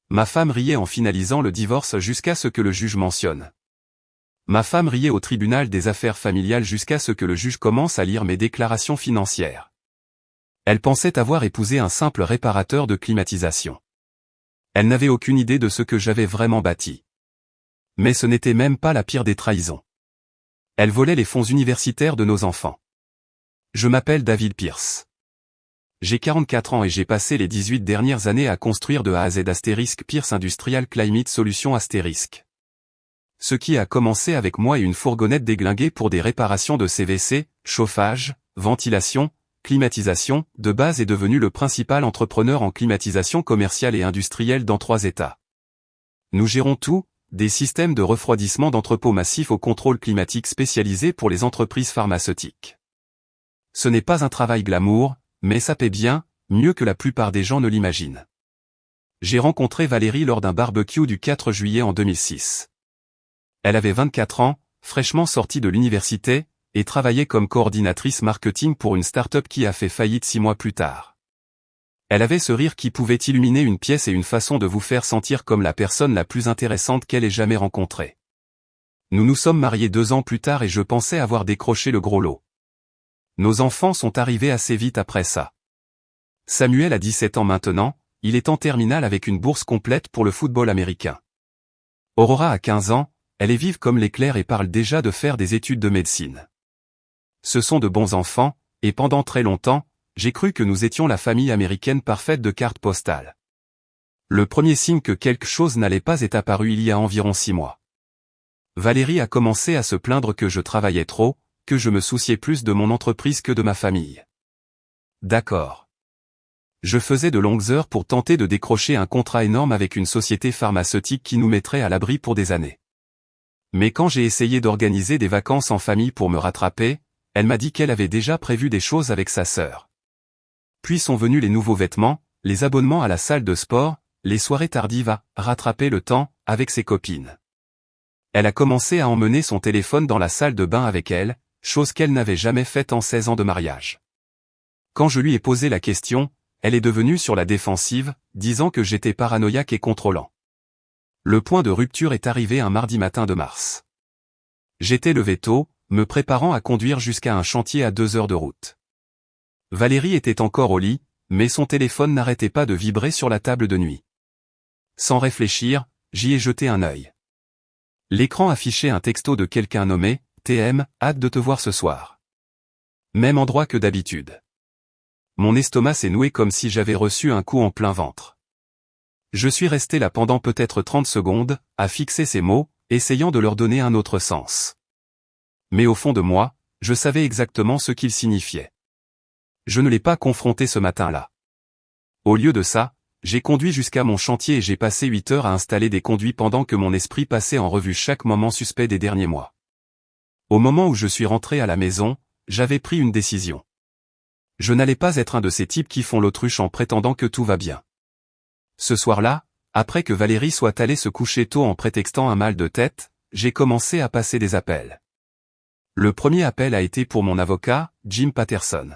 Ma femme riait en finalisant le divorce jusqu'à ce que le juge mentionne. Ma femme riait au tribunal des affaires familiales jusqu'à ce que le juge commence à lire mes déclarations financières. Elle pensait avoir épousé un simple réparateur de climatisation. Elle n'avait aucune idée de ce que j'avais vraiment bâti. Mais ce n'était même pas la pire des trahisons. Elle volait les fonds universitaires de nos enfants. Je m'appelle David Pierce. J'ai 44 ans et j'ai passé les 18 dernières années à construire de A à Z Pierce Industrial Climate Solutions *. Ce qui a commencé avec moi et une fourgonnette déglinguée pour des réparations de CVC, chauffage, ventilation, climatisation, de base est devenu le principal entrepreneur en climatisation commerciale et industrielle dans 3 États. Nous gérons tout, des systèmes de refroidissement d'entrepôts massifs au contrôle climatique spécialisé pour les entreprises pharmaceutiques. Ce n'est pas un travail glamour, mais ça paie bien, mieux que la plupart des gens ne l'imaginent. J'ai rencontré Valérie lors d'un barbecue du 4 juillet en 2006. Elle avait 24 ans, fraîchement sortie de l'université, et travaillait comme coordinatrice marketing pour une start-up qui a fait faillite 6 mois plus tard. Elle avait ce rire qui pouvait illuminer une pièce et une façon de vous faire sentir comme la personne la plus intéressante qu'elle ait jamais rencontrée. Nous nous sommes mariés 2 ans plus tard et je pensais avoir décroché le gros lot. Nos enfants sont arrivés assez vite après ça. Samuel a 17 ans maintenant, il est en terminale avec une bourse complète pour le football américain. Aurora a 15 ans, elle est vive comme l'éclair et parle déjà de faire des études de médecine. Ce sont de bons enfants, et pendant très longtemps, j'ai cru que nous étions la famille américaine parfaite de cartes postales. Le premier signe que quelque chose n'allait pas est apparu il y a environ 6 mois. Valérie a commencé à se plaindre que je travaillais trop, que je me souciais plus de mon entreprise que de ma famille. D'accord. Je faisais de longues heures pour tenter de décrocher un contrat énorme avec une société pharmaceutique qui nous mettrait à l'abri pour des années. Mais quand j'ai essayé d'organiser des vacances en famille pour me rattraper, elle m'a dit qu'elle avait déjà prévu des choses avec sa sœur. Puis sont venus les nouveaux vêtements, les abonnements à la salle de sport, les soirées tardives à rattraper le temps avec ses copines. Elle a commencé à emmener son téléphone dans la salle de bain avec elle, chose qu'elle n'avait jamais faite en 16 ans de mariage. Quand je lui ai posé la question, elle est devenue sur la défensive, disant que j'étais paranoïaque et contrôlant. Le point de rupture est arrivé un mardi matin de mars. J'étais levé tôt, me préparant à conduire jusqu'à un chantier à 2 heures de route. Valérie était encore au lit, mais son téléphone n'arrêtait pas de vibrer sur la table de nuit. Sans réfléchir, j'y ai jeté un œil. L'écran affichait un texto de quelqu'un nommé « TM, hâte de te voir ce soir ». Même endroit que d'habitude. Mon estomac s'est noué comme si j'avais reçu un coup en plein ventre. Je suis resté là pendant peut-être 30 secondes, à fixer ces mots, essayant de leur donner un autre sens. Mais au fond de moi, je savais exactement ce qu'ils signifiaient. Je ne l'ai pas confronté ce matin-là. Au lieu de ça, j'ai conduit jusqu'à mon chantier et j'ai passé 8 heures à installer des conduits pendant que mon esprit passait en revue chaque moment suspect des derniers mois. Au moment où je suis rentré à la maison, j'avais pris une décision. Je n'allais pas être un de ces types qui font l'autruche en prétendant que tout va bien. Ce soir-là, après que Valérie soit allée se coucher tôt en prétextant un mal de tête, j'ai commencé à passer des appels. Le premier appel a été pour mon avocat, Jim Patterson.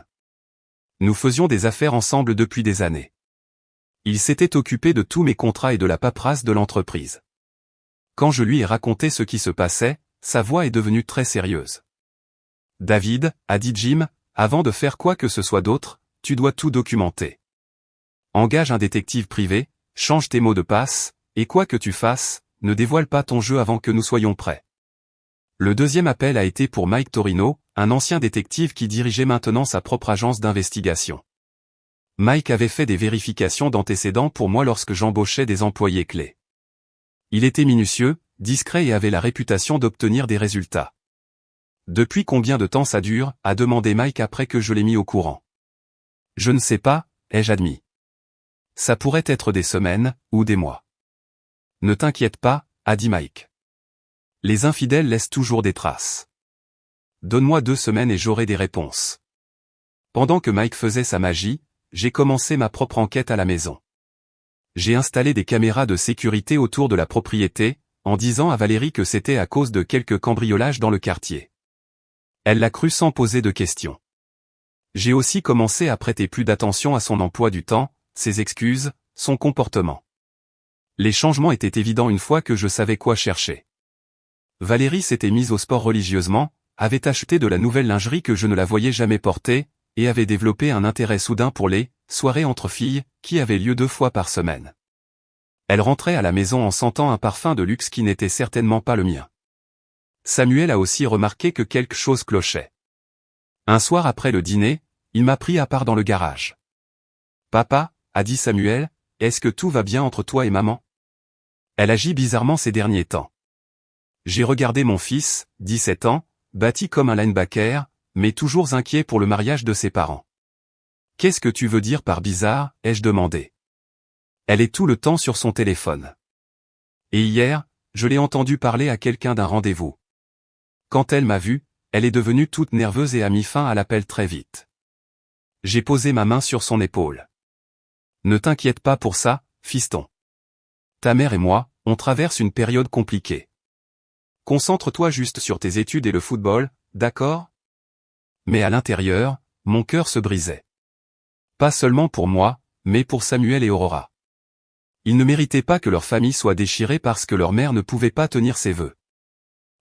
Nous faisions des affaires ensemble depuis des années. Il s'était occupé de tous mes contrats et de la paperasse de l'entreprise. Quand je lui ai raconté ce qui se passait, sa voix est devenue très sérieuse. « David, a dit Jim, avant de faire quoi que ce soit d'autre, tu dois tout documenter. Engage un détective privé, change tes mots de passe, et quoi que tu fasses, ne dévoile pas ton jeu avant que nous soyons prêts. » Le deuxième appel a été pour Mike Torino, un ancien détective qui dirigeait maintenant sa propre agence d'investigation. Mike avait fait des vérifications d'antécédents pour moi lorsque j'embauchais des employés clés. Il était minutieux, discret et avait la réputation d'obtenir des résultats. « Depuis combien de temps ça dure ?» a demandé Mike après que je l'ai mis au courant. « Je ne sais pas », ai-je admis. « Ça pourrait être des semaines, ou des mois. »« Ne t'inquiète pas », a dit Mike. « Les infidèles laissent toujours des traces. Donne-moi 2 semaines et j'aurai des réponses. » Pendant que Mike faisait sa magie, j'ai commencé ma propre enquête à la maison. J'ai installé des caméras de sécurité autour de la propriété, en disant à Valérie que c'était à cause de quelques cambriolages dans le quartier. Elle l'a cru sans poser de questions. J'ai aussi commencé à prêter plus d'attention à son emploi du temps, ses excuses, son comportement. Les changements étaient évidents une fois que je savais quoi chercher. Valérie s'était mise au sport religieusement, avait acheté de la nouvelle lingerie que je ne la voyais jamais porter, et avait développé un intérêt soudain pour les soirées entre filles, qui avaient lieu 2 fois par semaine. Elle rentrait à la maison en sentant un parfum de luxe qui n'était certainement pas le mien. Samuel a aussi remarqué que quelque chose clochait. Un soir après le dîner, il m'a pris à part dans le garage. « Papa, » a dit Samuel, « est-ce que tout va bien entre toi et maman ?» Elle agit bizarrement ces derniers temps. J'ai regardé mon fils, 17 ans, bâti comme un linebacker, mais toujours inquiet pour le mariage de ses parents. « Qu'est-ce que tu veux dire par bizarre ?» ai-je demandé. Elle est tout le temps sur son téléphone. Et hier, je l'ai entendu parler à quelqu'un d'un rendez-vous. Quand elle m'a vu, elle est devenue toute nerveuse et a mis fin à l'appel très vite. J'ai posé ma main sur son épaule. « Ne t'inquiète pas pour ça, fiston. Ta mère et moi, on traverse une période compliquée. Concentre-toi juste sur tes études et le football, d'accord ? » Mais à l'intérieur, mon cœur se brisait. Pas seulement pour moi, mais pour Samuel et Aurora. Ils ne méritaient pas que leur famille soit déchirée parce que leur mère ne pouvait pas tenir ses vœux.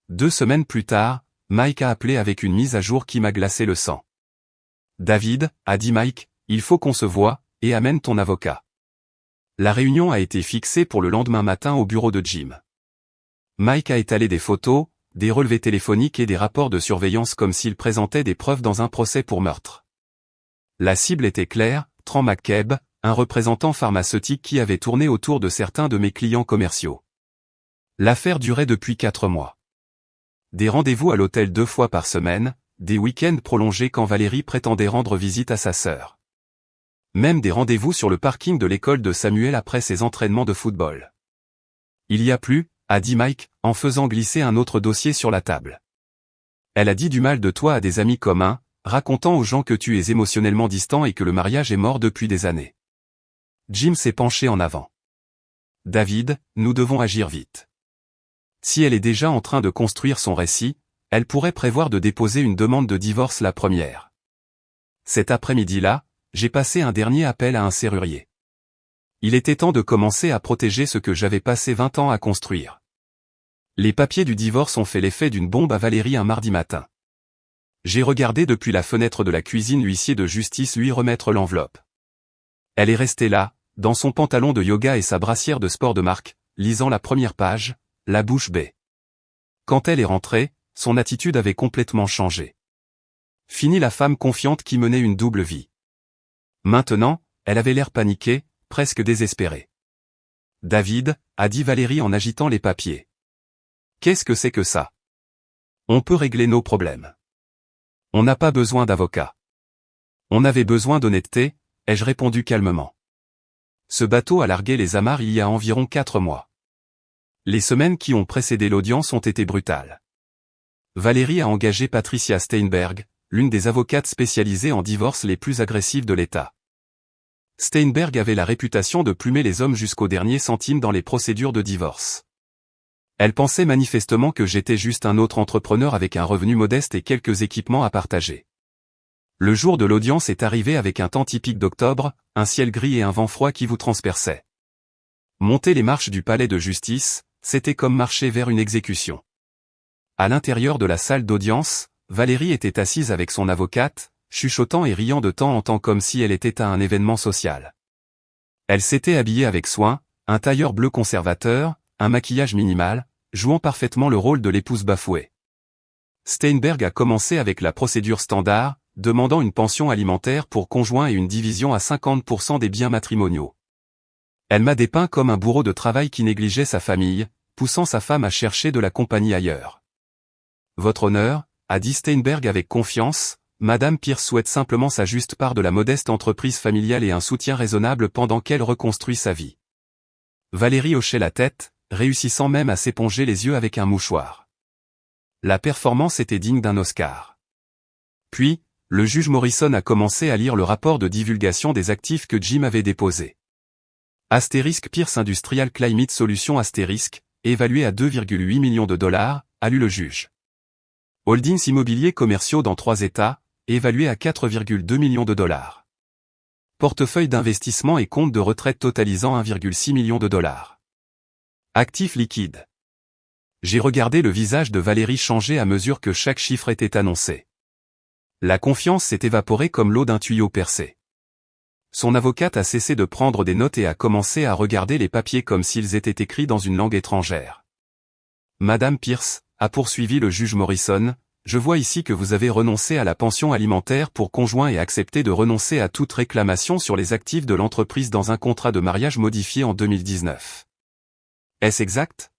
2 semaines plus tard, Mike a appelé avec une mise à jour qui m'a glacé le sang. « David, » a dit Mike, « il faut qu'on se voie, et amène ton avocat. » La réunion a été fixée pour le lendemain matin au bureau de Jim. Mike a étalé des photos, des relevés téléphoniques et des rapports de surveillance comme s'il présentait des preuves dans un procès pour meurtre. La cible était claire, Tran McCabe, un représentant pharmaceutique qui avait tourné autour de certains de mes clients commerciaux. L'affaire durait depuis 4 mois. Des rendez-vous à l'hôtel 2 fois par semaine, des week-ends prolongés quand Valérie prétendait rendre visite à sa sœur. Même des rendez-vous sur le parking de l'école de Samuel après ses entraînements de football. Il y a plus, a dit Mike, en faisant glisser un autre dossier sur la table. Elle a dit du mal de toi à des amis communs, racontant aux gens que tu es émotionnellement distant et que le mariage est mort depuis des années. Jim s'est penché en avant. David, nous devons agir vite. Si elle est déjà en train de construire son récit, elle pourrait prévoir de déposer une demande de divorce la première. Cet après-midi-là, j'ai passé un dernier appel à un serrurier. Il était temps de commencer à protéger ce que j'avais passé 20 ans à construire. Les papiers du divorce ont fait l'effet d'une bombe à Valérie un mardi matin. J'ai regardé depuis la fenêtre de la cuisine l'huissier de justice lui remettre l'enveloppe. Elle est restée là, dans son pantalon de yoga et sa brassière de sport de marque, lisant la première page, la bouche bée. Quand elle est rentrée, son attitude avait complètement changé. Fini la femme confiante qui menait une double vie. Maintenant, elle avait l'air paniquée, presque désespérée. « David, » a dit Valérie en agitant les papiers. « Qu'est-ce que c'est que ça ? On peut régler nos problèmes. On n'a pas besoin d'avocat. » On avait besoin d'honnêteté, ai-je répondu calmement. Ce bateau a largué les amarres il y a environ 4 mois. Les semaines qui ont précédé l'audience ont été brutales. Valérie a engagé Patricia Steinberg, l'une des avocates spécialisées en divorce les plus agressives de l'État. Steinberg avait la réputation de plumer les hommes jusqu'au dernier centime dans les procédures de divorce. Elle pensait manifestement que j'étais juste un autre entrepreneur avec un revenu modeste et quelques équipements à partager. Le jour de l'audience est arrivé avec un temps typique d'octobre, un ciel gris et un vent froid qui vous transperçait. Monter les marches du palais de justice, c'était comme marcher vers une exécution. À l'intérieur de la salle d'audience, Valérie était assise avec son avocate, chuchotant et riant de temps en temps comme si elle était à un événement social. Elle s'était habillée avec soin, un tailleur bleu conservateur, un maquillage minimal, jouant parfaitement le rôle de l'épouse bafouée. Steinberg a commencé avec la procédure standard, demandant une pension alimentaire pour conjoint et une division à 50% des biens matrimoniaux. Elle m'a dépeint comme un bourreau de travail qui négligeait sa famille, poussant sa femme à chercher de la compagnie ailleurs. « Votre honneur, » a dit Steinberg avec confiance, « Madame Pierce souhaite simplement sa juste part de la modeste entreprise familiale et un soutien raisonnable pendant qu'elle reconstruit sa vie. » Valérie hochait la tête, réussissant même à s'éponger les yeux avec un mouchoir. La performance était digne d'un Oscar. Puis, le juge Morrison a commencé à lire le rapport de divulgation des actifs que Jim avait déposé. Asterisk Pierce Industrial Climate Solutions Asterisk, évalué à 2,8 millions de dollars, a lu le juge. Holdings immobiliers commerciaux dans 3 États, évalué à 4,2 millions de dollars. Portefeuille d'investissement et compte de retraite totalisant 1,6 million de dollars. Actif liquide. J'ai regardé le visage de Valérie changer à mesure que chaque chiffre était annoncé. La confiance s'est évaporée comme l'eau d'un tuyau percé. Son avocate a cessé de prendre des notes et a commencé à regarder les papiers comme s'ils étaient écrits dans une langue étrangère. Madame Pierce, a poursuivi le juge Morrison, je vois ici que vous avez renoncé à la pension alimentaire pour conjoint et accepté de renoncer à toute réclamation sur les actifs de l'entreprise dans un contrat de mariage modifié en 2019. Est-ce exact?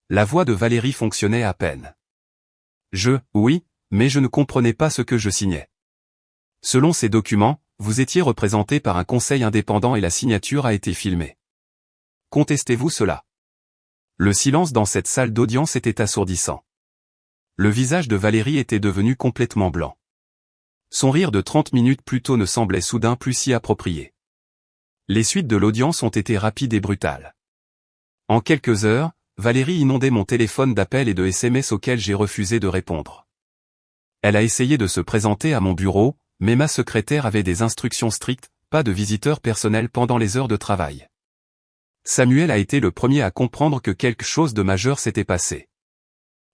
La voix de Valérie fonctionnait à peine. Oui, mais je ne comprenais pas ce que je signais. Selon ces documents, vous étiez représenté par un conseil indépendant et la signature a été filmée. Contestez-vous cela? Le silence dans cette salle d'audience était assourdissant. Le visage de Valérie était devenu complètement blanc. Son rire de 30 minutes plus tôt ne semblait soudain plus si approprié. Les suites de l'audience ont été rapides et brutales. En quelques heures, Valérie inondait mon téléphone d'appels et de SMS auxquels j'ai refusé de répondre. Elle a essayé de se présenter à mon bureau, mais ma secrétaire avait des instructions strictes, pas de visiteurs personnels pendant les heures de travail. Samuel a été le premier à comprendre que quelque chose de majeur s'était passé.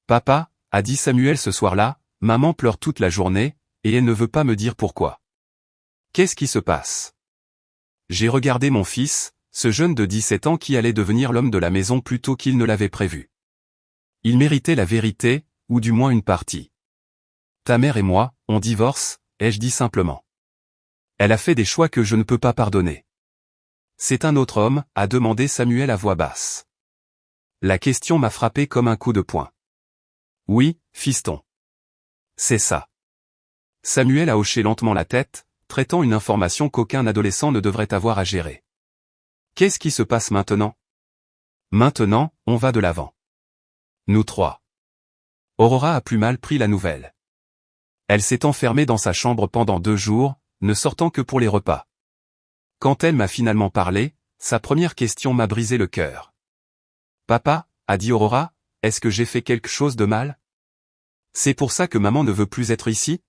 Papa, a dit Samuel ce soir-là, maman pleure toute la journée, et elle ne veut pas me dire pourquoi. Qu'est-ce qui se passe? J'ai regardé mon fils, ce jeune de 17 ans qui allait devenir l'homme de la maison plus tôt qu'il ne l'avait prévu. Il méritait la vérité, ou du moins une partie. Ta mère et moi, on divorce, ai-je dit simplement. Elle a fait des choix que je ne peux pas pardonner. C'est un autre homme, a demandé Samuel à voix basse. La question m'a frappé comme un coup de poing. Oui, fiston. C'est ça. Samuel a hoché lentement la tête, traitant une information qu'aucun adolescent ne devrait avoir à gérer. Qu'est-ce qui se passe maintenant? Maintenant, on va de l'avant. Nous trois. Aurora a plus mal pris la nouvelle. Elle s'est enfermée dans sa chambre pendant 2 jours, ne sortant que pour les repas. Quand elle m'a finalement parlé, sa première question m'a brisé le cœur. Papa, a dit Aurora, est-ce que j'ai fait quelque chose de mal? C'est pour ça que maman ne veut plus être ici?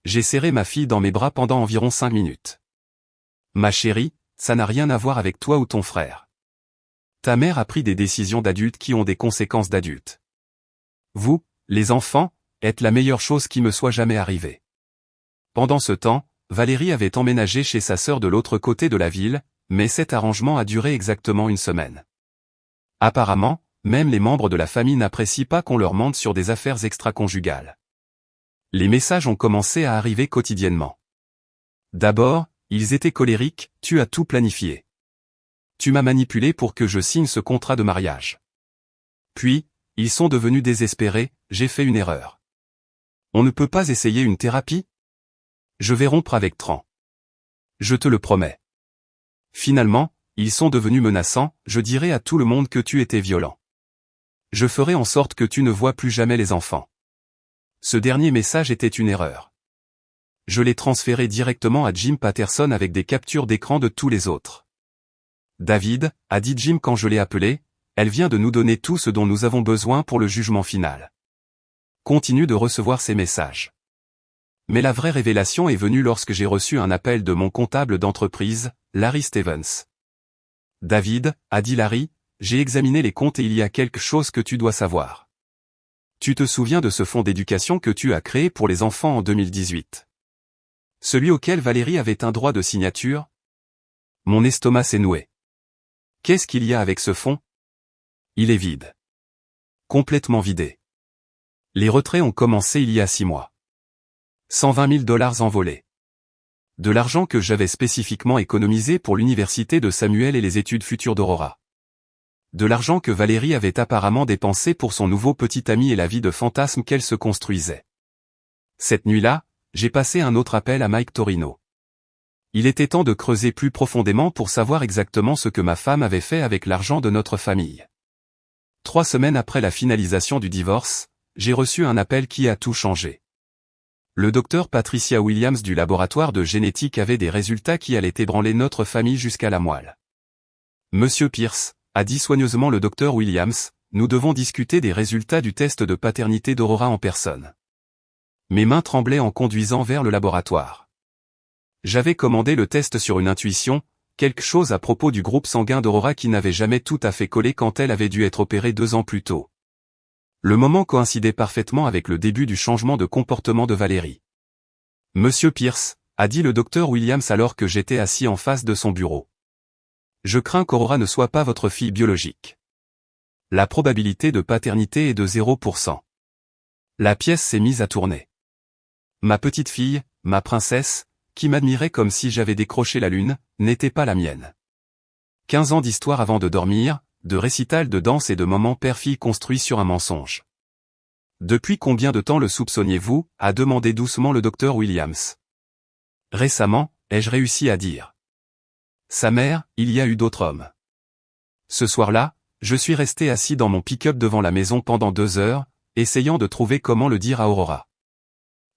J'ai serré ma fille dans mes bras pendant environ 5 minutes. Ma chérie, ça n'a rien à voir avec toi ou ton frère. Ta mère a pris des décisions d'adultes qui ont des conséquences d'adultes. Vous, les enfants, êtes la meilleure chose qui me soit jamais arrivée. Pendant ce temps, Valérie avait emménagé chez sa sœur de l'autre côté de la ville, mais cet arrangement a duré exactement 1 semaine. Apparemment, même les membres de la famille n'apprécient pas qu'on leur mente sur des affaires extra-conjugales. Les messages ont commencé à arriver quotidiennement. D'abord, ils étaient colériques, tu as tout planifié. Tu m'as manipulé pour que je signe ce contrat de mariage. Puis, ils sont devenus désespérés, j'ai fait une erreur. On ne peut pas essayer une thérapie? Je vais rompre avec Tran. Je te le promets. Finalement, ils sont devenus menaçants, je dirai à tout le monde que tu étais violent. Je ferai en sorte que tu ne vois plus jamais les enfants. Ce dernier message était une erreur. Je l'ai transféré directement à Jim Patterson avec des captures d'écran de tous les autres. David, a dit Jim quand je l'ai appelé, elle vient de nous donner tout ce dont nous avons besoin pour le jugement final. Continue de recevoir ces messages. Mais la vraie révélation est venue lorsque j'ai reçu un appel de mon comptable d'entreprise, Larry Stevens. David, a dit Larry, j'ai examiné les comptes et il y a quelque chose que tu dois savoir. Tu te souviens de ce fonds d'éducation que tu as créé pour les enfants en 2018? Celui auquel Valérie avait un droit de signature? Mon estomac s'est noué. Qu'est-ce qu'il y a avec ce fonds? Il est vide. Complètement vidé. Les retraits ont commencé il y a 6 mois. 120 000 $ envolés. De l'argent que j'avais spécifiquement économisé pour l'université de Samuel et les études futures d'Aurora. De l'argent que Valérie avait apparemment dépensé pour son nouveau petit ami et la vie de fantasme qu'elle se construisait. Cette nuit-là, j'ai passé un autre appel à Mike Torino. Il était temps de creuser plus profondément pour savoir exactement ce que ma femme avait fait avec l'argent de notre famille. 3 semaines après la finalisation du divorce, j'ai reçu un appel qui a tout changé. Le docteur Patricia Williams du laboratoire de génétique avait des résultats qui allaient ébranler notre famille jusqu'à la moelle. Monsieur Pierce, a dit soigneusement le docteur Williams, nous devons discuter des résultats du test de paternité d'Aurora en personne. Mes mains tremblaient en conduisant vers le laboratoire. J'avais commandé le test sur une intuition, quelque chose à propos du groupe sanguin d'Aurora qui n'avait jamais tout à fait collé quand elle avait dû être opérée 2 ans plus tôt. Le moment coïncidait parfaitement avec le début du changement de comportement de Valérie. « Monsieur Pierce », a dit le docteur Williams alors que j'étais assis en face de son bureau. « Je crains qu'Aurora ne soit pas votre fille biologique. La probabilité de paternité est de 0%. La pièce s'est mise à tourner. Ma petite fille, ma princesse, qui m'admirait comme si j'avais décroché la lune, n'était pas la mienne. 15 ans d'histoire avant de dormir, de récitals de danse et de moments père-fille construits sur un mensonge. Depuis combien de temps le soupçonniez-vous, a demandé doucement le docteur Williams. Récemment, ai-je réussi à dire. Sa mère, il y a eu d'autres hommes. Ce soir-là, je suis resté assis dans mon pick-up devant la maison pendant 2 heures, essayant de trouver comment le dire à Aurora.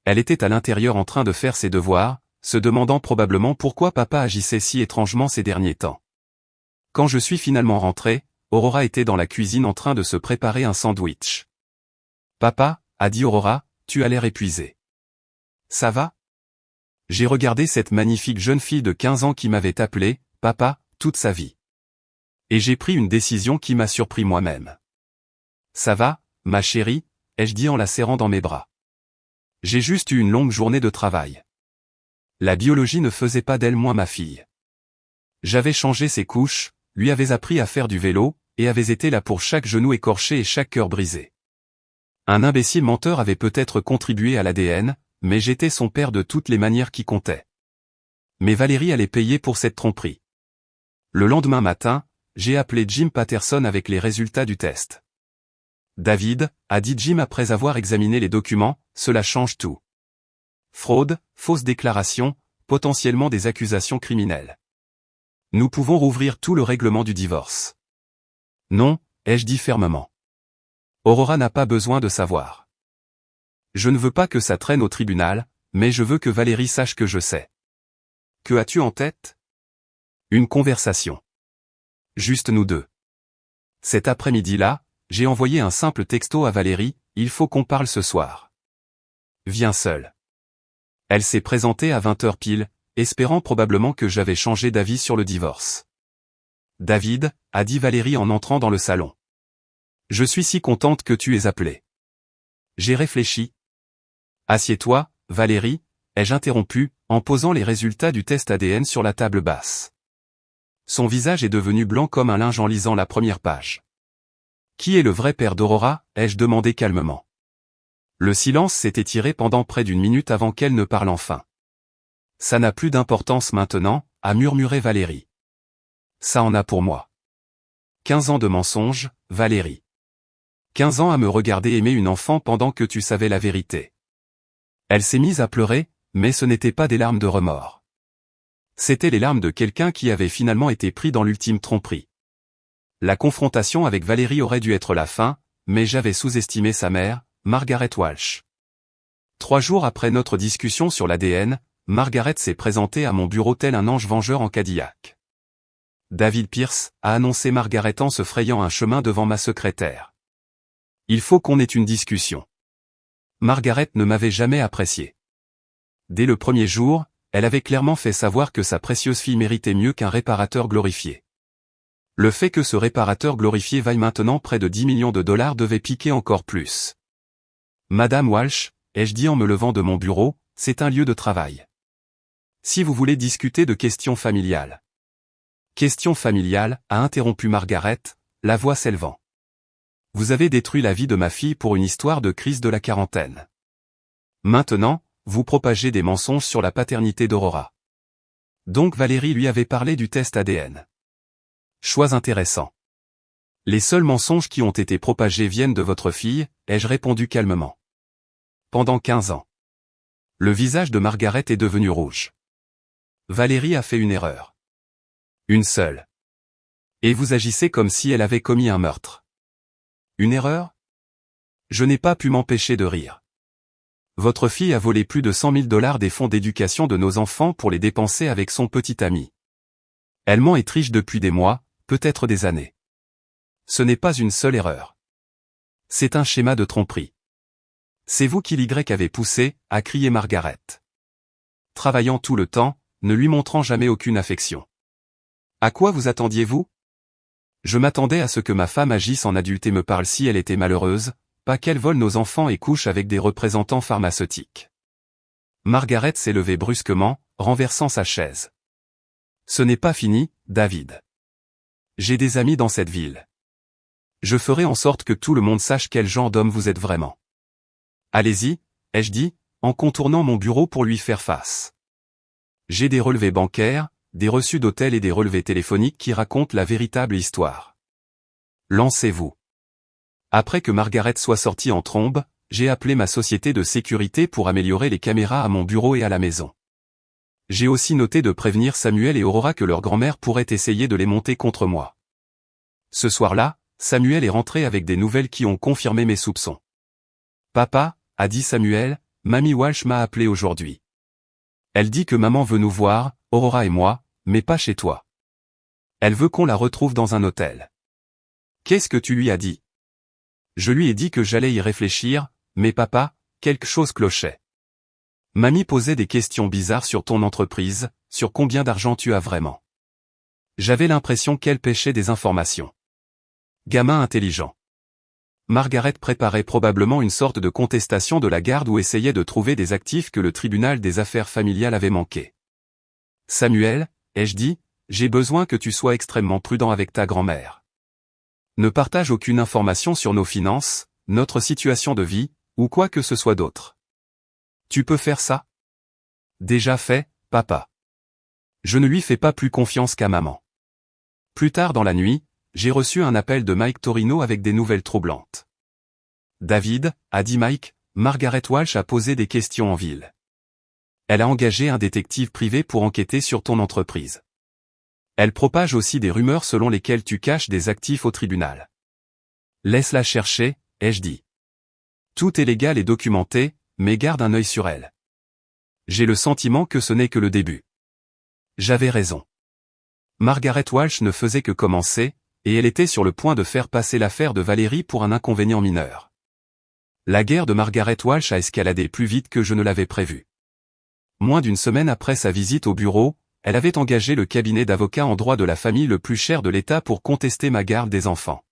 Elle était à l'intérieur en train de faire ses devoirs, se demandant probablement pourquoi papa agissait si étrangement ces derniers temps. Quand je suis finalement rentré, Aurora était dans la cuisine en train de se préparer un sandwich. « Papa », a dit Aurora, « tu as l'air épuisé. »« Ça va ?» J'ai regardé cette magnifique jeune fille de 15 ans qui m'avait appelé « papa » toute sa vie. Et j'ai pris une décision qui m'a surpris moi-même. « Ça va, ma chérie ?» ai-je dit en la serrant dans mes bras. J'ai juste eu une longue journée de travail. La biologie ne faisait pas d'elle moins ma fille. J'avais changé ses couches, lui avais appris à faire du vélo, et avais été là pour chaque genou écorché et chaque cœur brisé. Un imbécile menteur avait peut-être contribué à l'ADN, mais j'étais son père de toutes les manières qui comptaient. Mais Valérie allait payer pour cette tromperie. Le lendemain matin, j'ai appelé Jim Patterson avec les résultats du test. David, a dit Jim après avoir examiné les documents, cela change tout. Fraude, fausse déclaration, potentiellement des accusations criminelles. Nous pouvons rouvrir tout le règlement du divorce. Non, ai-je dit fermement. Aurora n'a pas besoin de savoir. Je ne veux pas que ça traîne au tribunal, mais je veux que Valérie sache que je sais. Que as-tu en tête? Une conversation. Juste nous deux. Cet après-midi-là, j'ai envoyé un simple texto à Valérie, il faut qu'on parle ce soir. Viens seule. Elle s'est présentée à 20h pile, espérant probablement que j'avais changé d'avis sur le divorce. David, a dit Valérie en entrant dans le salon. Je suis si contente que tu aies appelé. J'ai réfléchi. Assieds-toi, Valérie, ai-je interrompu, en posant les résultats du test ADN sur la table basse. Son visage est devenu blanc comme un linge en lisant la première page. Qui est le vrai père d'Aurora, ai-je demandé calmement. Le silence s'est étiré pendant près d'1 minute avant qu'elle ne parle enfin. Ça n'a plus d'importance maintenant, a murmuré Valérie. Ça en a pour moi. 15 ans de mensonges, Valérie. 15 ans à me regarder aimer une enfant pendant que tu savais la vérité. Elle s'est mise à pleurer, mais ce n'était pas des larmes de remords. C'étaient les larmes de quelqu'un qui avait finalement été pris dans l'ultime tromperie. La confrontation avec Valérie aurait dû être la fin, mais j'avais sous-estimé sa mère, Margaret Walsh. 3 jours après notre discussion sur l'ADN, Margaret s'est présentée à mon bureau tel un ange vengeur en Cadillac. David Pierce, a annoncé Margaret en se frayant un chemin devant ma secrétaire. Il faut qu'on ait une discussion. Margaret ne m'avait jamais apprécié. Dès le premier jour, elle avait clairement fait savoir que sa précieuse fille méritait mieux qu'un réparateur glorifié. Le fait que ce réparateur glorifié vaille maintenant près de 10 millions de dollars devait piquer encore plus. Madame Walsh, ai-je dit en me levant de mon bureau, c'est un lieu de travail. Si vous voulez discuter de questions familiales. Question familiale, a interrompu Margaret, la voix s'élevant. Vous avez détruit la vie de ma fille pour une histoire de crise de la quarantaine. Maintenant, vous propagez des mensonges sur la paternité d'Aurora. Donc Valérie lui avait parlé du test ADN. Choix intéressant. Les seuls mensonges qui ont été propagés viennent de votre fille, ai-je répondu calmement. Pendant 15 ans. Le visage de Margaret est devenu rouge. Valérie a fait une erreur. Une seule. Et vous agissez comme si elle avait commis un meurtre. Une erreur? Je n'ai pas pu m'empêcher de rire. Votre fille a volé plus de 100 000 dollars des fonds d'éducation de nos enfants pour les dépenser avec son petit ami. Elle ment et triche depuis des mois, peut-être des années. Ce n'est pas une seule erreur. C'est un schéma de tromperie. C'est vous qui l'Y avez poussé, a crié Margaret. Travaillant tout le temps, ne lui montrant jamais aucune affection. À quoi vous attendiez-vous? Je m'attendais à ce que ma femme agisse en adulte et me parle si elle était malheureuse, pas qu'elle vole nos enfants et couche avec des représentants pharmaceutiques. Margaret s'est levée brusquement, renversant sa chaise. Ce n'est pas fini, David. J'ai des amis dans cette ville. Je ferai en sorte que tout le monde sache quel genre d'homme vous êtes vraiment. Allez-y, ai-je dit, en contournant mon bureau pour lui faire face. J'ai des relevés bancaires, des reçus d'hôtel et des relevés téléphoniques qui racontent la véritable histoire. Lancez-vous. Après que Margaret soit sortie en trombe, j'ai appelé ma société de sécurité pour améliorer les caméras à mon bureau et à la maison. J'ai aussi noté de prévenir Samuel et Aurora que leur grand-mère pourrait essayer de les monter contre moi. Ce soir-là, Samuel est rentré avec des nouvelles qui ont confirmé mes soupçons. Papa, a dit Samuel, Mamie Walsh m'a appelé aujourd'hui. Elle dit que maman veut nous voir, Aurora et moi, mais pas chez toi. Elle veut qu'on la retrouve dans un hôtel. Qu'est-ce que tu lui as dit? Je lui ai dit que j'allais y réfléchir, mais papa, quelque chose clochait. Mamie posait des questions bizarres sur ton entreprise, sur combien d'argent tu as vraiment. J'avais l'impression qu'elle pêchait des informations. Gamin intelligent. Margaret préparait probablement une sorte de contestation de la garde ou essayait de trouver des actifs que le tribunal des affaires familiales avait manqués. Samuel, ai-je dit, j'ai besoin que tu sois extrêmement prudent avec ta grand-mère. Ne partage aucune information sur nos finances, notre situation de vie, ou quoi que ce soit d'autre. Tu peux faire ça? Déjà fait, papa. Je ne lui fais pas plus confiance qu'à maman. Plus tard dans la nuit, j'ai reçu un appel de Mike Torino avec des nouvelles troublantes. David, a dit Mike, Margaret Walsh a posé des questions en ville. Elle a engagé un détective privé pour enquêter sur ton entreprise. Elle propage aussi des rumeurs selon lesquelles tu caches des actifs au tribunal. Laisse-la chercher, ai-je dit. Tout est légal et documenté, mais garde un œil sur elle. J'ai le sentiment que ce n'est que le début. J'avais raison. Margaret Walsh ne faisait que commencer, et elle était sur le point de faire passer l'affaire de Valérie pour un inconvénient mineur. La guerre de Margaret Walsh a escaladé plus vite que je ne l'avais prévu. Moins d'une semaine après sa visite au bureau, elle avait engagé le cabinet d'avocats en droit de la famille le plus cher de l'État pour contester ma garde des enfants.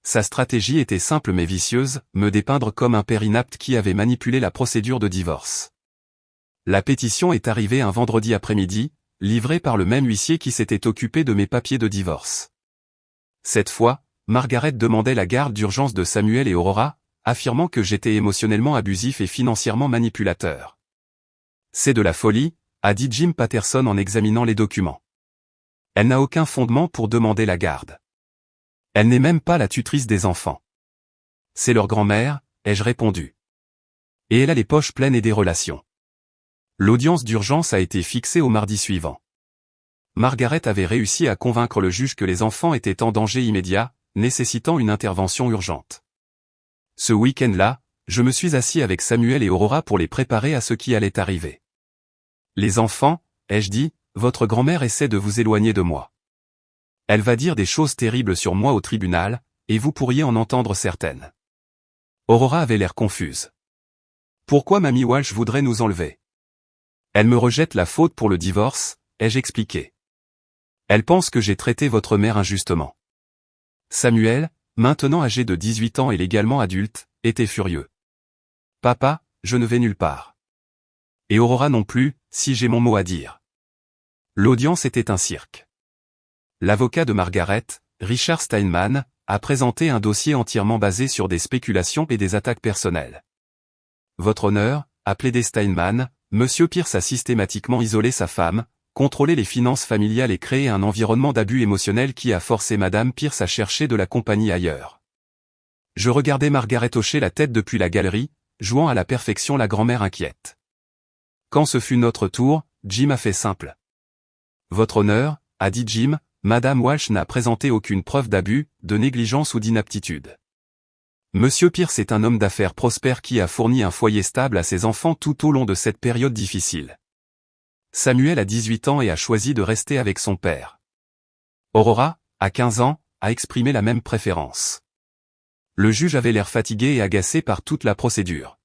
Sa stratégie était simple mais vicieuse, me dépeindre comme un père inapte qui avait manipulé la procédure de divorce. La pétition est arrivée un vendredi après-midi, livrée par le même huissier qui s'était occupé de mes papiers de divorce. Cette fois, Margaret demandait la garde d'urgence de Samuel et Aurora, affirmant que j'étais émotionnellement abusif et financièrement manipulateur. C'est de la folie, a dit Jim Patterson en examinant les documents. Elle n'a aucun fondement pour demander la garde. Elle n'est même pas la tutrice des enfants. C'est leur grand-mère, ai-je répondu. Et elle a les poches pleines et des relations. L'audience d'urgence a été fixée au mardi suivant. Margaret avait réussi à convaincre le juge que les enfants étaient en danger immédiat, nécessitant une intervention urgente. Ce week-end-là, je me suis assis avec Samuel et Aurora pour les préparer à ce qui allait arriver. Les enfants, ai-je dit, votre grand-mère essaie de vous éloigner de moi. Elle va dire des choses terribles sur moi au tribunal, et vous pourriez en entendre certaines. Aurora avait l'air confuse. Pourquoi Mamie Walsh voudrait nous enlever? Elle me rejette la faute pour le divorce, ai-je expliqué. Elle pense que j'ai traité votre mère injustement. Samuel, maintenant âgé de 18 ans et légalement adulte, était furieux. Papa, je ne vais nulle part. Et Aurora non plus, si j'ai mon mot à dire. L'audience était un cirque. L'avocat de Margaret, Richard Steinman, a présenté un dossier entièrement basé sur des spéculations et des attaques personnelles. Votre honneur, a plaidé Steinman, Monsieur Pierce a systématiquement isolé sa femme, contrôlé les finances familiales et créé un environnement d'abus émotionnel qui a forcé Madame Pierce à chercher de la compagnie ailleurs. Je regardais Margaret hocher la tête depuis la galerie, jouant à la perfection la grand-mère inquiète. Quand ce fut notre tour, Jim a fait simple. Votre honneur, a dit Jim, Madame Walsh n'a présenté aucune preuve d'abus, de négligence ou d'inaptitude. Monsieur Pierce est un homme d'affaires prospère qui a fourni un foyer stable à ses enfants tout au long de cette période difficile. Samuel a 18 ans et a choisi de rester avec son père. Aurora, à 15 ans, a exprimé la même préférence. Le juge avait l'air fatigué et agacé par toute la procédure.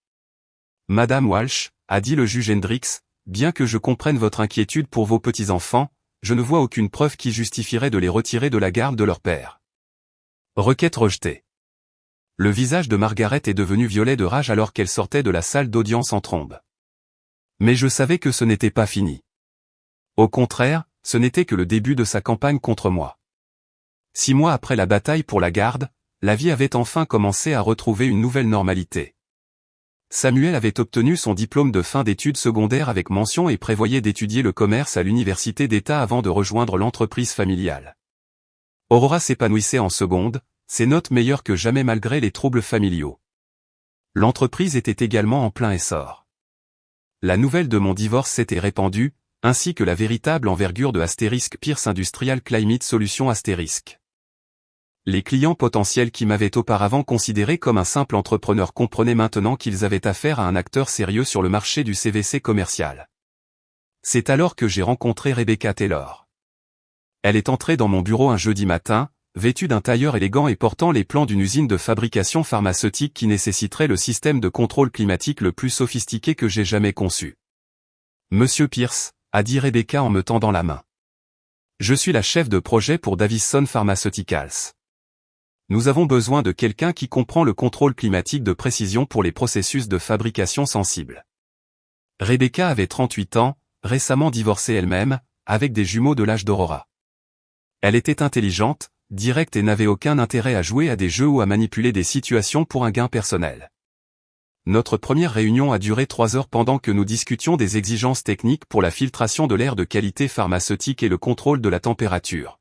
Madame Walsh, a dit le juge Hendricks, bien que je comprenne votre inquiétude pour vos petits-enfants, je ne vois aucune preuve qui justifierait de les retirer de la garde de leur père. Requête rejetée. Le visage de Margaret est devenu violet de rage alors qu'elle sortait de la salle d'audience en trombe. Mais je savais que ce n'était pas fini. Au contraire, ce n'était que le début de sa campagne contre moi. 6 mois après la bataille pour la garde, la vie avait enfin commencé à retrouver une nouvelle normalité. Samuel avait obtenu son diplôme de fin d'études secondaires avec mention et prévoyait d'étudier le commerce à l'université d'État avant de rejoindre l'entreprise familiale. Aurora s'épanouissait en seconde, ses notes meilleures que jamais malgré les troubles familiaux. L'entreprise était également en plein essor. La nouvelle de mon divorce s'était répandue, ainsi que la véritable envergure de Pierce Industrial Climate Solutions *. Les clients potentiels qui m'avaient auparavant considéré comme un simple entrepreneur comprenaient maintenant qu'ils avaient affaire à un acteur sérieux sur le marché du CVC commercial. C'est alors que j'ai rencontré Rebecca Taylor. Elle est entrée dans mon bureau un jeudi matin, vêtue d'un tailleur élégant et portant les plans d'une usine de fabrication pharmaceutique qui nécessiterait le système de contrôle climatique le plus sophistiqué que j'ai jamais conçu. « Monsieur Pierce », a dit Rebecca en me tendant la main. « Je suis la chef de projet pour Davison Pharmaceuticals. Nous avons besoin de quelqu'un qui comprend le contrôle climatique de précision pour les processus de fabrication sensibles. » Rebecca avait 38 ans, récemment divorcée elle-même, avec des jumeaux de l'âge d'Aurora. Elle était intelligente, directe et n'avait aucun intérêt à jouer à des jeux ou à manipuler des situations pour un gain personnel. Notre première réunion a duré 3 heures pendant que nous discutions des exigences techniques pour la filtration de l'air de qualité pharmaceutique et le contrôle de la température.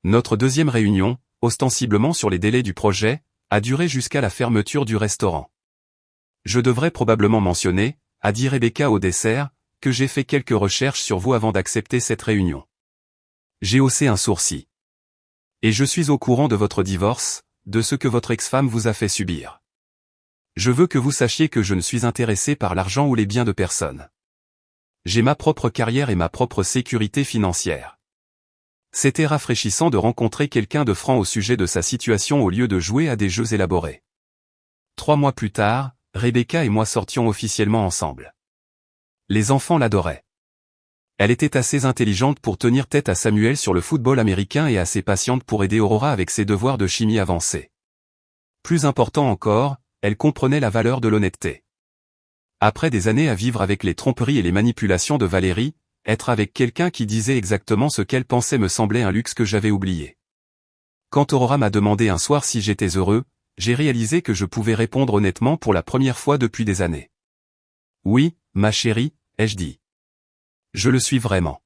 Notre deuxième réunion, ostensiblement sur les délais du projet, a duré jusqu'à la fermeture du restaurant. Je devrais probablement mentionner, a dit Rebecca au dessert, que j'ai fait quelques recherches sur vous avant d'accepter cette réunion. J'ai haussé un sourcil. Et je suis au courant de votre divorce, de ce que votre ex-femme vous a fait subir. Je veux que vous sachiez que je ne suis intéressé par l'argent ou les biens de personne. J'ai ma propre carrière et ma propre sécurité financière. C'était rafraîchissant de rencontrer quelqu'un de franc au sujet de sa situation au lieu de jouer à des jeux élaborés. 3 mois plus tard, Rebecca et moi sortions officiellement ensemble. Les enfants l'adoraient. Elle était assez intelligente pour tenir tête à Samuel sur le football américain et assez patiente pour aider Aurora avec ses devoirs de chimie avancée. Plus important encore, elle comprenait la valeur de l'honnêteté. Après des années à vivre avec les tromperies et les manipulations de Valérie, être avec quelqu'un qui disait exactement ce qu'elle pensait me semblait un luxe que j'avais oublié. Quand Aurora m'a demandé un soir si j'étais heureux, j'ai réalisé que je pouvais répondre honnêtement pour la première fois depuis des années. Oui, ma chérie, ai-je dit. Je le suis vraiment.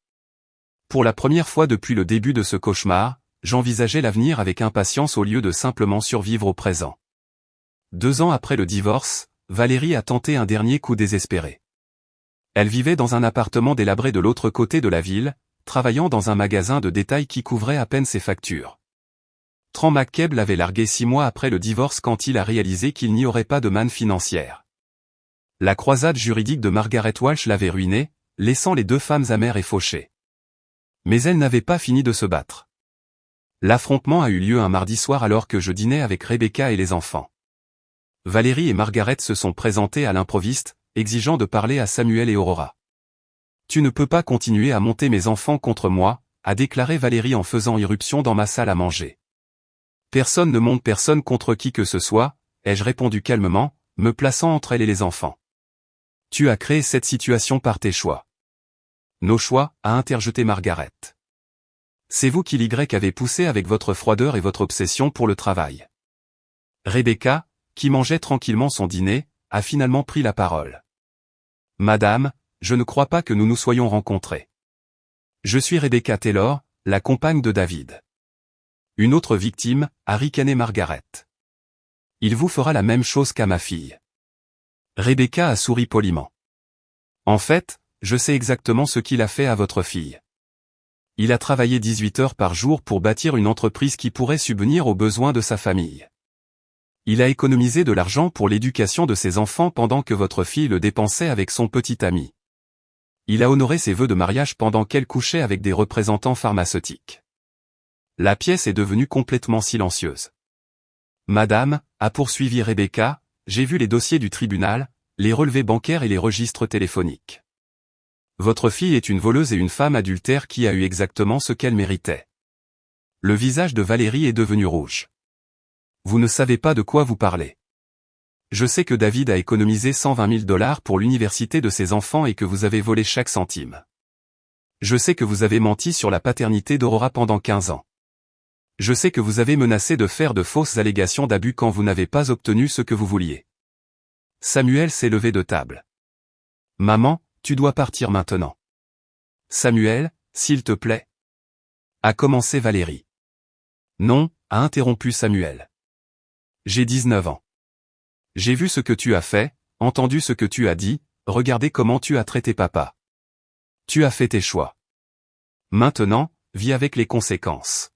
Pour la première fois depuis le début de ce cauchemar, j'envisageais l'avenir avec impatience au lieu de simplement survivre au présent. 2 ans après le divorce, Valérie a tenté un dernier coup désespéré. Elle vivait dans un appartement délabré de l'autre côté de la ville, travaillant dans un magasin de détail qui couvrait à peine ses factures. Tran McCabe l'avait largué 6 mois après le divorce quand il a réalisé qu'il n'y aurait pas de manne financière. La croisade juridique de Margaret Walsh l'avait ruinée, laissant les 2 femmes amères et fauchées. Mais elles n'avaient pas fini de se battre. L'affrontement a eu lieu un mardi soir alors que je dînais avec Rebecca et les enfants. Valérie et Margaret se sont présentées à l'improviste, exigeant de parler à Samuel et Aurora. « Tu ne peux pas continuer à monter mes enfants contre moi », a déclaré Valérie en faisant irruption dans ma salle à manger. « Personne ne monte personne contre qui que ce soit », ai-je répondu calmement, me plaçant entre elle et les enfants. « Tu as créé cette situation par tes choix. » « Nos choix, a interjeté Margaret. C'est vous qui avez poussé avec votre froideur et votre obsession pour le travail. Rebecca, qui mangeait tranquillement son dîner, a finalement pris la parole. Madame, je ne crois pas que nous nous soyons rencontrés. Je suis Rebecca Taylor, la compagne de David. Une autre victime, a ricané Margaret. Il vous fera la même chose qu'à ma fille. Rebecca a souri poliment. En fait, je sais exactement ce qu'il a fait à votre fille. Il a travaillé 18 heures par jour pour bâtir une entreprise qui pourrait subvenir aux besoins de sa famille. Il a économisé de l'argent pour l'éducation de ses enfants pendant que votre fille le dépensait avec son petit ami. Il a honoré ses vœux de mariage pendant qu'elle couchait avec des représentants pharmaceutiques. La pièce est devenue complètement silencieuse. Madame, a poursuivi Rebecca, j'ai vu les dossiers du tribunal, les relevés bancaires et les registres téléphoniques. Votre fille est une voleuse et une femme adultère qui a eu exactement ce qu'elle méritait. Le visage de Valérie est devenu rouge. Vous ne savez pas de quoi vous parlez. Je sais que David a économisé 120 000 $ pour l'université de ses enfants et que vous avez volé chaque centime. Je sais que vous avez menti sur la paternité d'Aurora pendant 15 ans. Je sais que vous avez menacé de faire de fausses allégations d'abus quand vous n'avez pas obtenu ce que vous vouliez. Samuel s'est levé de table. Maman, tu dois partir maintenant. Samuel, s'il te plaît. A commencé Valérie. Non, a interrompu Samuel. J'ai 19 ans. J'ai vu ce que tu as fait, entendu ce que tu as dit, regardé comment tu as traité papa. Tu as fait tes choix. Maintenant, vis avec les conséquences.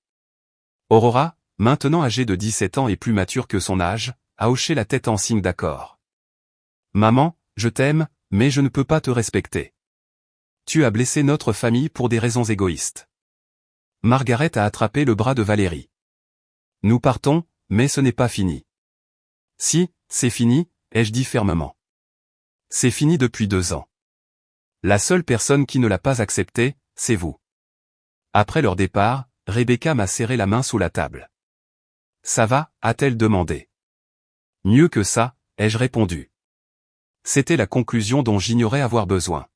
Aurora, maintenant âgée de 17 ans et plus mature que son âge, a hoché la tête en signe d'accord. Maman, je t'aime, mais je ne peux pas te respecter. Tu as blessé notre famille pour des raisons égoïstes. Margaret a attrapé le bras de Valérie. Nous partons, mais ce n'est pas fini. Si, c'est fini, ai-je dit fermement. C'est fini depuis 2 ans. La seule personne qui ne l'a pas accepté, c'est vous. Après leur départ, Rebecca m'a serré la main sous la table. Ça va, a-t-elle demandé. Mieux que ça, ai-je répondu. C'était la conclusion dont j'ignorais avoir besoin.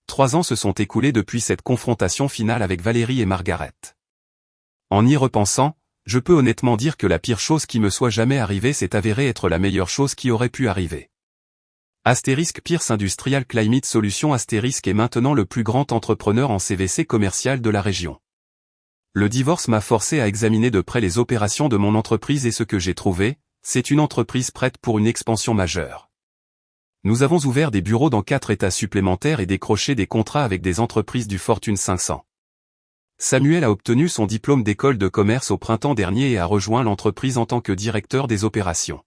3 ans se sont écoulés depuis cette confrontation finale avec Valérie et Margaret. En y repensant, je peux honnêtement dire que la pire chose qui me soit jamais arrivée s'est avérée être la meilleure chose qui aurait pu arriver. Asterisk Pierce Industrial Climate Solutions Asterisk est maintenant le plus grand entrepreneur en CVC commercial de la région. Le divorce m'a forcé à examiner de près les opérations de mon entreprise et ce que j'ai trouvé, c'est une entreprise prête pour une expansion majeure. Nous avons ouvert des bureaux dans 4 États supplémentaires et décroché des contrats avec des entreprises du Fortune 500. Samuel a obtenu son diplôme d'école de commerce au printemps dernier et a rejoint l'entreprise en tant que directeur des opérations.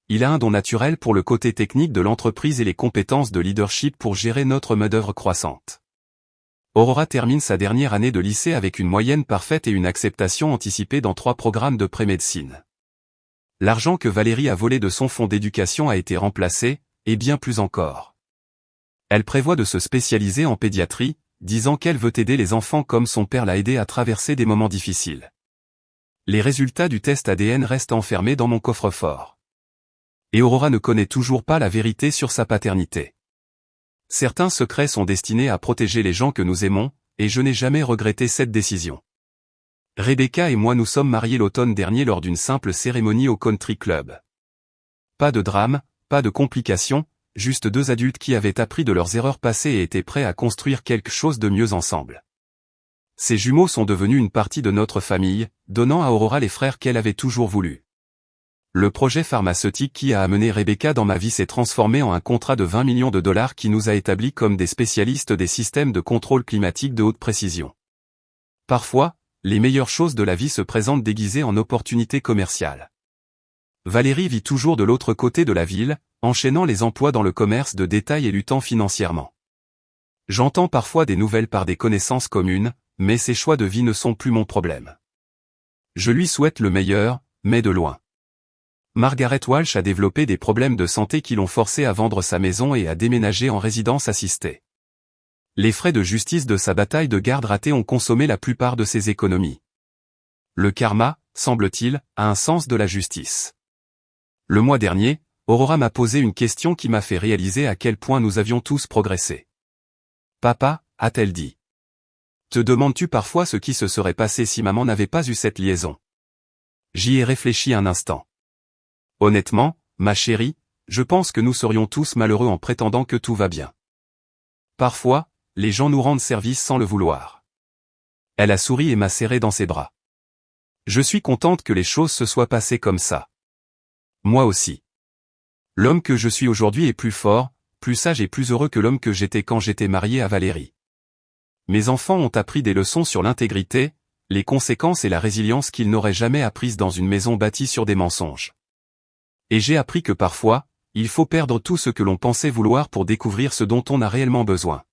Il a un don naturel pour le côté technique de l'entreprise et les compétences de leadership pour gérer notre main-d'œuvre croissante. Aurora termine sa dernière année de lycée avec une moyenne parfaite et une acceptation anticipée dans 3 programmes de pré-médecine. L'argent que Valérie a volé de son fonds d'éducation a été remplacé, et bien plus encore. Elle prévoit de se spécialiser en pédiatrie, disant qu'elle veut aider les enfants comme son père l'a aidé à traverser des moments difficiles. Les résultats du test ADN restent enfermés dans mon coffre-fort. Et Aurora ne connaît toujours pas la vérité sur sa paternité. Certains secrets sont destinés à protéger les gens que nous aimons, et je n'ai jamais regretté cette décision. Rebecca et moi nous sommes mariés l'automne dernier lors d'une simple cérémonie au country club. Pas de drame, pas de complications, juste 2 adultes qui avaient appris de leurs erreurs passées et étaient prêts à construire quelque chose de mieux ensemble. Ces jumeaux sont devenus une partie de notre famille, donnant à Aurora les frères qu'elle avait toujours voulu. Le projet pharmaceutique qui a amené Rebecca dans ma vie s'est transformé en un contrat de 20 millions de $ qui nous a établis comme des spécialistes des systèmes de contrôle climatique de haute précision. Parfois, les meilleures choses de la vie se présentent déguisées en opportunités commerciales. Valérie vit toujours de l'autre côté de la ville, enchaînant les emplois dans le commerce de détail et luttant financièrement. J'entends parfois des nouvelles par des connaissances communes, mais ses choix de vie ne sont plus mon problème. Je lui souhaite le meilleur, mais de loin. Margaret Walsh a développé des problèmes de santé qui l'ont forcé à vendre sa maison et à déménager en résidence assistée. Les frais de justice de sa bataille de garde ratée ont consommé la plupart de ses économies. Le karma, semble-t-il, a un sens de la justice. Le mois dernier, Aurora m'a posé une question qui m'a fait réaliser à quel point nous avions tous progressé. Papa, a-t-elle dit. Te demandes-tu parfois ce qui se serait passé si maman n'avait pas eu cette liaison? J'y ai réfléchi un instant. Honnêtement, ma chérie, je pense que nous serions tous malheureux en prétendant que tout va bien. Parfois, les gens nous rendent service sans le vouloir. Elle a souri et m'a serré dans ses bras. Je suis contente que les choses se soient passées comme ça. Moi aussi. L'homme que je suis aujourd'hui est plus fort, plus sage et plus heureux que l'homme que j'étais quand j'étais marié à Valérie. Mes enfants ont appris des leçons sur l'intégrité, les conséquences et la résilience qu'ils n'auraient jamais apprises dans une maison bâtie sur des mensonges. Et j'ai appris que parfois, il faut perdre tout ce que l'on pensait vouloir pour découvrir ce dont on a réellement besoin.